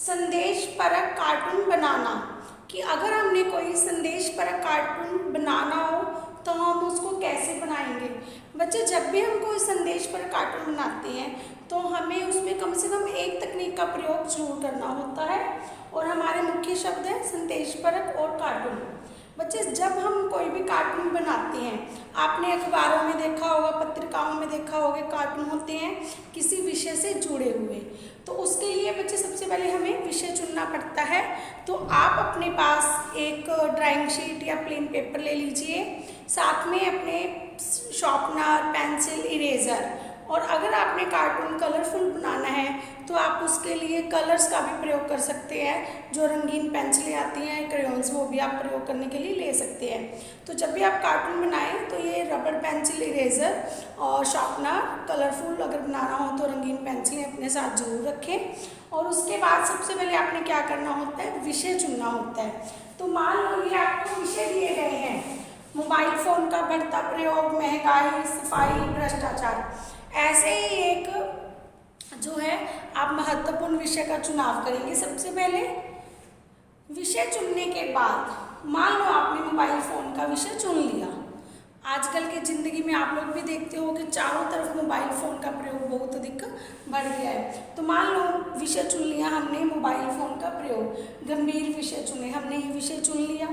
संदेश परक कार्टून बनाना, कि अगर हमने कोई संदेश परक कार्टून बनाना हो तो हम उसको कैसे बनाएंगे। बच्चे, जब भी हम कोई संदेश परक कार्टून बनाते हैं तो हमें उसमें कम से कम एक तकनीक का प्रयोग जरूर करना होता है, और हमारे मुख्य शब्द हैं संदेश परक और कार्टून। बच्चे, जब हम कोई भी कार्टून बनाते हैं, आपने अखबारों में देखा होगा, पत्रिकाओं में देखा होगा, कार्टून होते हैं किसी विषय से जुड़े हुए। तो उसके लिए बच्चे सबसे पहले हमें विषय चुनना पड़ता है। तो आप अपने पास एक ड्राइंग शीट या प्लेन पेपर ले लीजिए, साथ में अपने शार्पनर, पेंसिल, इरेजर, और अगर आपने कार्टून कलरफुल बनाना है तो आप उसके लिए कलर्स का भी प्रयोग कर सकते हैं। जो रंगीन पेंसिलें आती हैं, क्रेयॉन्स, वो भी आप प्रयोग करने के लिए ले सकते हैं। तो जब भी आप कार्टून बनाएं तो ये रबड़, पेंसिल, इरेजर और शार्पनर, कलरफुल अगर बनाना हो तो रंगीन पेंसिलें अपने साथ जरूर रखें। और उसके बाद सबसे पहले आपने क्या करना होता है, विषय चुनना होता है। तो मान लीजिए आपको विषय दिए गए हैं मोबाइल फ़ोन का बढ़ता प्रयोग, महंगाई, सफाई, भ्रष्टाचार। ऐसे ही एक जो है आप महत्वपूर्ण विषय का चुनाव करेंगे। सबसे पहले विषय चुनने के बाद मान लो आपने मोबाइल फ़ोन का विषय चुन लिया। आजकल की ज़िंदगी में आप लोग भी देखते हो कि चारों तरफ मोबाइल फ़ोन का प्रयोग बहुत अधिक बढ़ गया है। तो मान लो विषय चुन लिया हमने मोबाइल फ़ोन का प्रयोग, गंभीर विषय चुने हमने, ये विषय चुन लिया।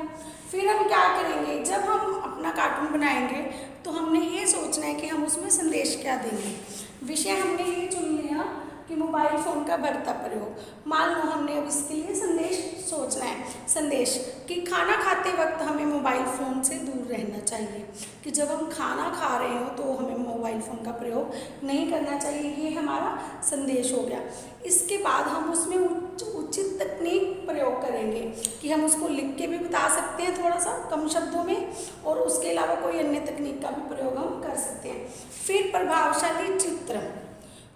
फिर हम क्या करेंगे, जब हम अपना कार्टून बनाएंगे तो हमने ये सोचना है कि हम उसमें संदेश क्या देंगे। विषय हमने ये चुन लिया कि मोबाइल फ़ोन का बढ़ता प्रयोग। मान लो हमने अब इसके लिए संदेश सोचना है। संदेश कि खाना खाते वक्त हमें मोबाइल फ़ोन से दूर रहना चाहिए, कि जब हम खाना खा रहे हो तो हमें मोबाइल फ़ोन का प्रयोग नहीं करना चाहिए। ये हमारा संदेश हो गया। इसके बाद हम उसमें उचित तकनीक प्रयोग करेंगे, कि हम उसको लिख के भी बता सकते हैं थोड़ा सा कम शब्दों में, और उसके अलावा कोई अन्य तकनीक का भी प्रयोग हम कर सकते हैं। फिर प्रभावशाली चित्र,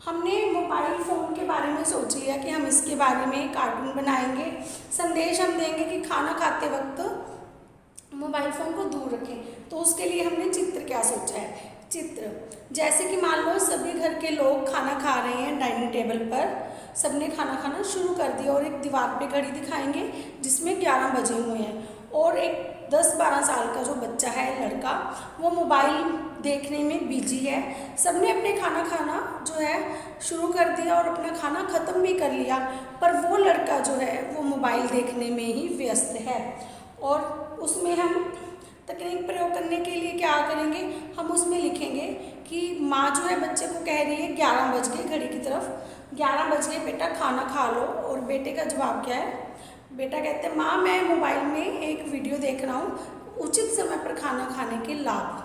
हमने मोबाइल फ़ोन के बारे में सोच लिया कि हम इसके बारे में कार्टून बनाएंगे। संदेश हम देंगे कि खाना खाते वक्त मोबाइल फ़ोन को दूर रखें। तो उसके लिए हमने चित्र क्या सोचा है, चित्र जैसे कि मान लो सभी घर के लोग खाना खा रहे हैं डाइनिंग टेबल पर, सबने खाना खाना शुरू कर दिया, और एक दीवार पे घड़ी दिखाएंगे जिसमें 11 बजे हुए हैं, और एक 10-12 साल का जो बच्चा है, लड़का, वो मोबाइल देखने में बिजी है। सबने अपने खाना खाना जो है शुरू कर दिया और अपना खाना ख़त्म भी कर लिया, पर वो लड़का जो है वो मोबाइल देखने में ही व्यस्त है। और उसमें हम तकनीक प्रयोग करने के लिए क्या करेंगे, हम उसमें लिखेंगे कि माँ जो है बच्चे को कह रही है 11 बज गए, घड़ी की तरफ 11 बज गए बेटा, खाना खा लो। और बेटे का जवाब क्या है, बेटा कहते हैं माँ मैं मोबाइल में एक वीडियो देख रहा हूँ, उचित समय पर खाना खाने के लाभ।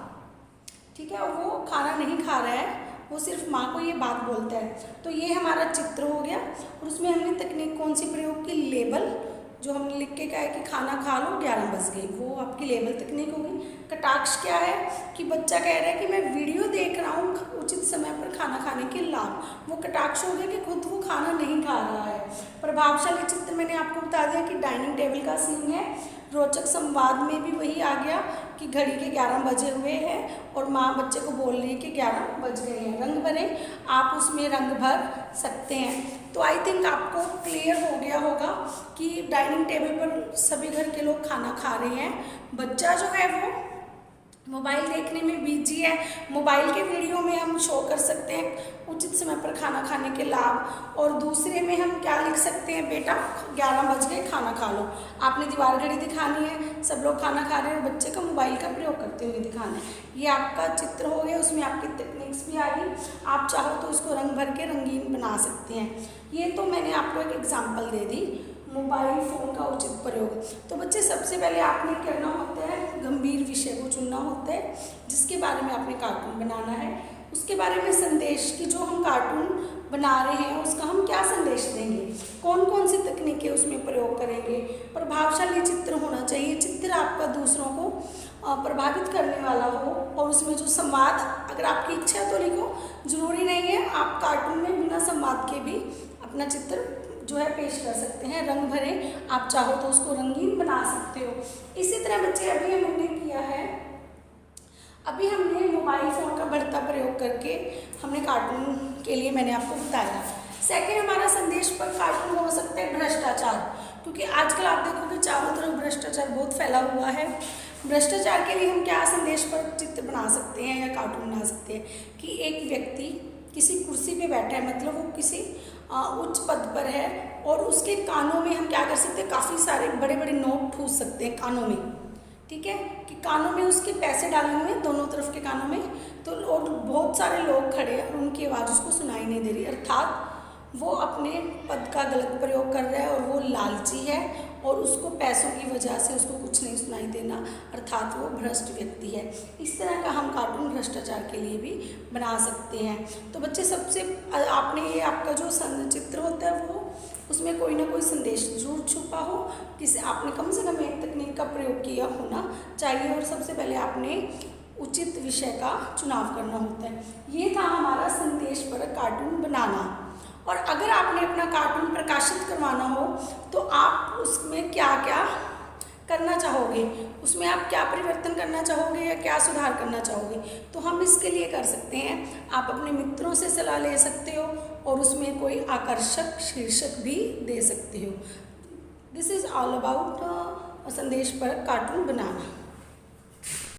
ठीक है, और वो खाना नहीं खा रहा है, वो सिर्फ माँ को ये बात बोलता है। तो ये हमारा चित्र हो गया। और उसमें हमने तकनीक कौन सी प्रयोग की, लेबल, जो हमने लिख के कहा है कि खाना खा लो 11 बज गई, वो आपकी लेबल तकनीक होगी। कटाक्ष क्या है कि बच्चा कह रहा है कि मैं वीडियो देख रहा हूँ उचित समय पर खाना खाने के लाभ, वो कटाक्ष हो गया कि खुद वो खाना नहीं खा रहा है। प्रभावशाली चित्र मैंने आपको बता दिया कि डाइनिंग टेबल का सीन है। रोचक संवाद में भी वही आ गया कि घड़ी के 11 बजे हुए हैं और माँ बच्चे को बोल रही है कि 11 बज गए हैं। रंग भरे, आप उसमें रंग भर सकते हैं। तो आई थिंक आपको क्लियर हो गया होगा कि डाइनिंग टेबल पर सभी घर के लोग खाना खा रहे हैं, बच्चा जो है वो मोबाइल देखने में बिजी है। मोबाइल के वीडियो में हम शो कर सकते हैं उचित समय पर खाना खाने के लाभ, और दूसरे में हम क्या लिख सकते हैं, बेटा 11 बज गए खाना खा लो। आपने दीवार घड़ी दिखानी है, सब लोग खाना खा रहे हैं और बच्चे का मोबाइल का प्रयोग करते हुए दिखाना है। ये आपका चित्र हो गया, उसमें आपकी टेक्निक्स भी आ गई। आप चाहो तो इसको रंग भर के रंगीन बना सकते हैं। ये तो मैंने आपको एक एग्जाम्पल दे दी मोबाइल फ़ोन का उचित प्रयोग। तो बच्चे सबसे पहले आपने करना होता है गंभीर विषय को चुनना होता है जिसके बारे में आपने कार्टून बनाना है। उसके बारे में संदेश की, जो हम कार्टून बना रहे हैं उसका हम क्या संदेश देंगे, कौन कौन सी तकनीकें उसमें प्रयोग करेंगे। प्रभावशाली चित्र होना चाहिए, चित्र आपका दूसरों को प्रभावित करने वाला हो, और उसमें जो संवाद, अगर आपकी इच्छा तो लिखो, जरूरी नहीं है आप कार्टून में बिना संवाद के भी अपना चित्र जो है पेश कर सकते हैं। रंग भरे, आप चाहो तो उसको रंगीन बना सकते हो। इसी तरह बच्चे अभी हमने किया है अभी हमने मोबाइल फ़ोन का बढ़ता प्रयोग करके हमने कार्टून के लिए मैंने आपको बताया। सेकंड हमारा संदेश पर कार्टून हो सकता है भ्रष्टाचार, क्योंकि आजकल आप देखोगे चारों तरफ भ्रष्टाचार बहुत फैला हुआ है। भ्रष्टाचार के लिए हम क्या संदेश पर चित्र बना सकते हैं या कार्टून बना सकते हैं कि एक व्यक्ति किसी कुर्सी पे बैठा है, मतलब वो किसी उच्च पद पर है और उसके कानों में हम क्या कर सकते हैं, काफ़ी सारे बड़े बड़े नोट ठूस सकते हैं कानों में, ठीक है, कि कानों में उसके पैसे डाले हुए हैं दोनों तरफ के कानों में, तो और बहुत सारे लोग खड़े हैं और उनकी आवाज़ उसको सुनाई नहीं दे रही, अर्थात वो अपने पद का गलत प्रयोग कर रहा है और वो लालची है और उसको पैसों की वजह से उसको कुछ नहीं सुनाई देना, अर्थात वो भ्रष्ट व्यक्ति है। इस तरह का हम कार्टून भ्रष्टाचार के लिए भी बना सकते हैं। तो बच्चे सबसे आपने ये आपका जो चित्र होता है वो उसमें कोई ना कोई संदेश जरूर छुपा हो, किसी आपने कम से कम एक तकनीक का प्रयोग किया होना चाहिए और सबसे पहले आपने उचित विषय का चुनाव करना होता है। ये था हमारा संदेश पर कार्टून बनाना। और अगर आपने अपना कार्टून प्रकाशित करवाना हो तो आप उसमें क्या क्या करना चाहोगे, उसमें आप क्या परिवर्तन करना चाहोगे या क्या सुधार करना चाहोगे, तो हम इसके लिए कर सकते हैं, आप अपने मित्रों से सलाह ले सकते हो और उसमें कोई आकर्षक शीर्षक भी दे सकते हो। दिस इज़ ऑल अबाउट संदेश पर कार्टून बनाना।